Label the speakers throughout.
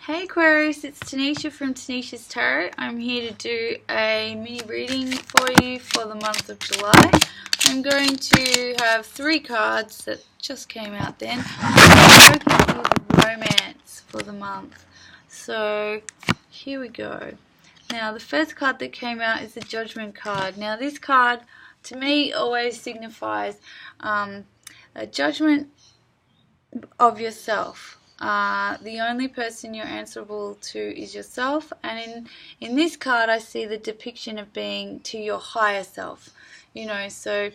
Speaker 1: Hey Aquarius, it's Tenecia from Tenecia's Tarot. I'm here to do a mini reading for you for the month of July. I'm going to have 3 cards that just came out then. I'm hoping for the romance for the month. So here we go. Now the first card that came out is the Judgment card. Now this card to me always signifies a judgment of yourself. The only person you're answerable to is yourself, and in this card I see the depiction of being to your higher self, so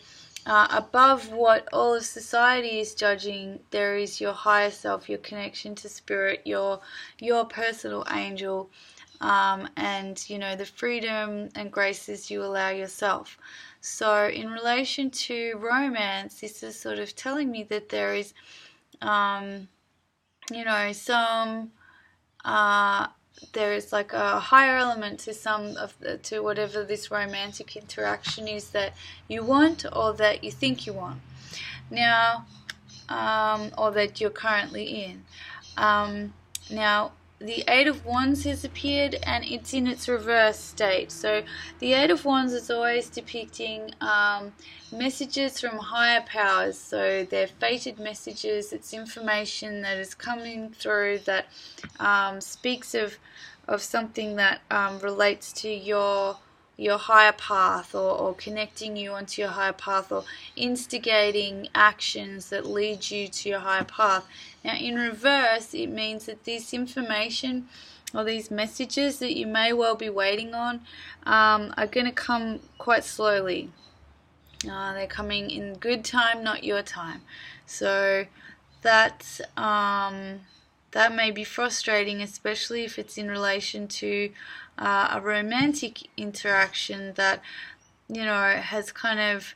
Speaker 1: above what all of society is judging, there is your higher self, your connection to spirit, your personal angel, and the freedom and graces you allow yourself. So in relation to romance, this is sort of telling me that there is there is like a higher element to whatever this romantic interaction is that you want or that you think you want now, or that you're currently in. Now the Eight of Wands has appeared and it's in its reverse state. So the Eight of Wands is always depicting messages from higher powers. So they're fated messages. It's information that is coming through that speaks of something that relates to your higher path, or connecting you onto your higher path, or instigating actions that lead you to your higher path. Now in reverse, it means that this information or these messages that you may well be waiting on are going to come quite slowly. They're coming in good time, not your time. So that may be frustrating, especially if it's in relation to a romantic interaction that has kind of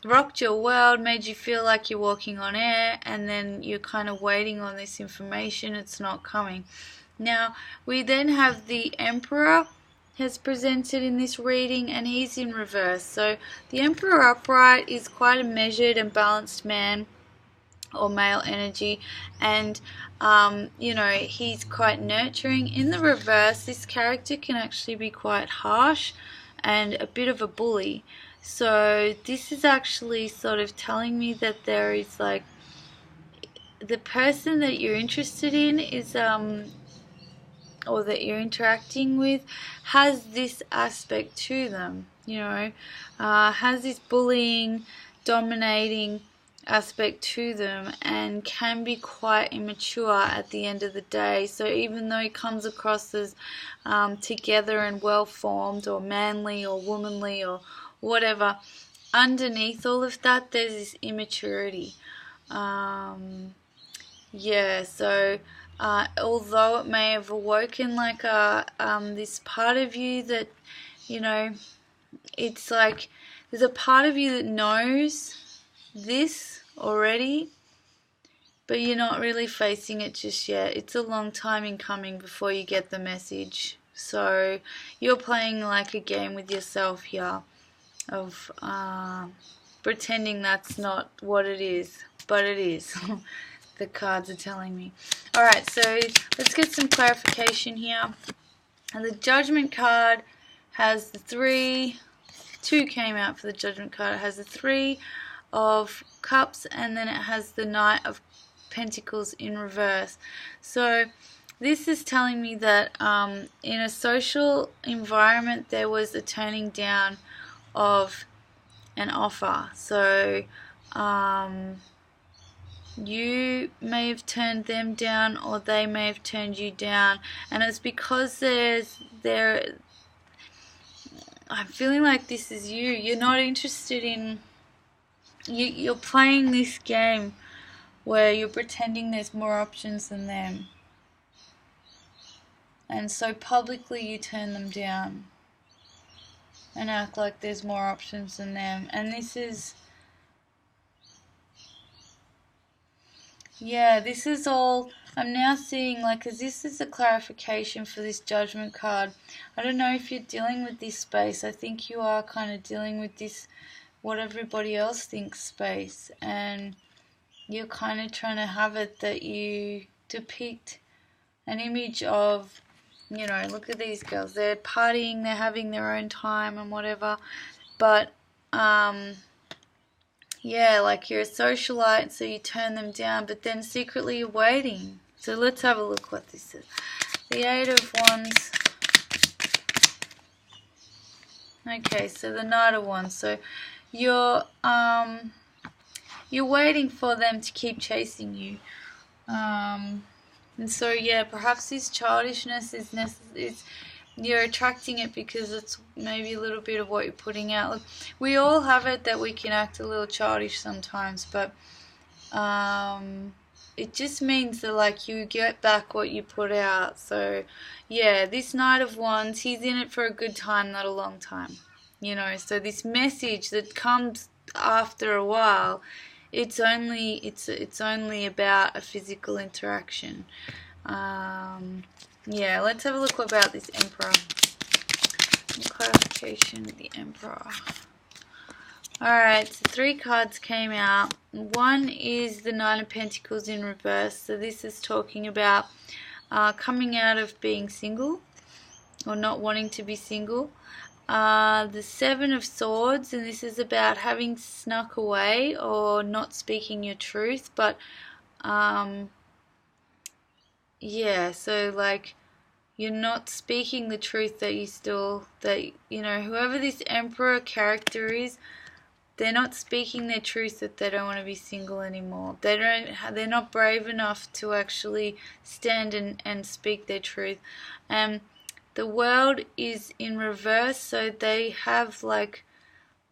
Speaker 1: rocked your world, made you feel like you're walking on air, and then you're kind of waiting on this information. It's not coming. Now we then have the Emperor has presented in this reading, and he's in reverse. So the Emperor upright is quite a measured and balanced man, or male energy, and he's quite nurturing. In the reverse, this character can actually be quite harsh and a bit of a bully. So this is actually sort of telling me that there is like the person that you're interested in is or that you're interacting with has this aspect to them, has this bullying, dominating aspect to them, and can be quite immature at the end of the day. So even though he comes across as together and well formed, or manly, or womanly, or whatever, underneath all of that there's this immaturity. So although it may have awoken like this part of you that it's like there's a part of you that knows this already, but you're not really facing it just yet. It's a long time in coming before you get the message. So you're playing like a game with yourself here of pretending that's not what it is, but it is. The cards are telling me. Alright, so let's get some clarification here. And the Judgment card has the 2 came out for the Judgment card. It has the 3 of Cups, and then it has the Knight of Pentacles in reverse. So this is telling me that in a social environment there was a turning down of an offer. So you may have turned them down, or they may have turned you down, and it's because I'm feeling like this is you. You're not interested in you're playing this game where you're pretending there's more options than them, and so publicly you turn them down and act like there's more options than them. And this is this is all I'm now seeing, like, because this is a clarification for this Judgment card. I don't know if you're dealing with this space. I think you are kind of dealing with this what everybody else thinks space, and you're kind of trying to have it that you depict an image of, you know, look at these girls. They're partying, they're having their own time and whatever. But, yeah, like you're a socialite, so you turn them down, but then secretly you're waiting. So let's have a look what this is. The Eight of Wands. Okay, so the Knight of Wands. So you're waiting for them to keep chasing you. And so, yeah, perhaps this childishness is you're attracting it because it's maybe a little bit of what you're putting out. Look, we all have it that we can act a little childish sometimes, but it just means that, like, you get back what you put out. So, yeah, this Knight of Wands, he's in it for a good time, not a long time. You know, so this message that comes after a while, it's only about a physical interaction. Yeah, let's have a look about this Emperor. Clarification of the Emperor. Alright, so 3 cards came out. One is the Nine of Pentacles in reverse. So this is talking about coming out of being single or not wanting to be single. The Seven of Swords, and this is about having snuck away or not speaking your truth, but yeah, so like you're not speaking the truth that you know, whoever this Emperor character is, they're not speaking their truth that they don't want to be single anymore. They're not brave enough to actually stand and speak their truth. The World is in reverse, so they have, like,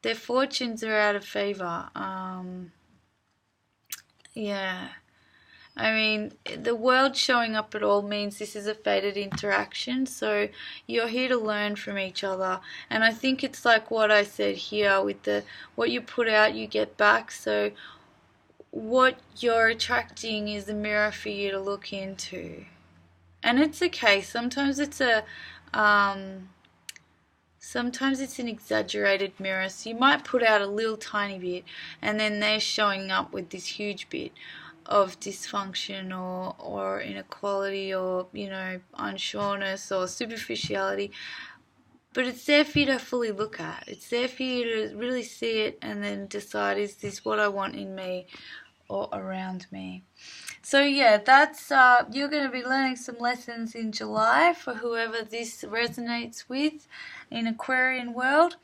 Speaker 1: their fortunes are out of favor. Yeah. I mean, the World showing up at all means this is a fated interaction, so you're here to learn from each other. And I think it's like what I said here with what you put out, you get back. So what you're attracting is a mirror for you to look into. And it's okay. Sometimes it's an exaggerated mirror. So you might put out a little tiny bit, and then they're showing up with this huge bit of dysfunction or inequality or, you know, unsureness or superficiality. But it's there for you to fully look at. It's there for you to really see it and then decide, is this what I want in me or around me? So yeah, that's you're going to be learning some lessons in July for whoever this resonates with in Aquarian world.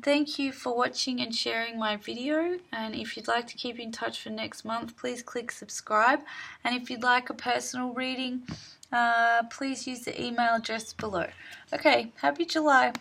Speaker 1: Thank you for watching and sharing my video, and if you'd like to keep in touch for next month, please click subscribe, and if you'd like a personal reading, please use the email address below. Okay, happy July.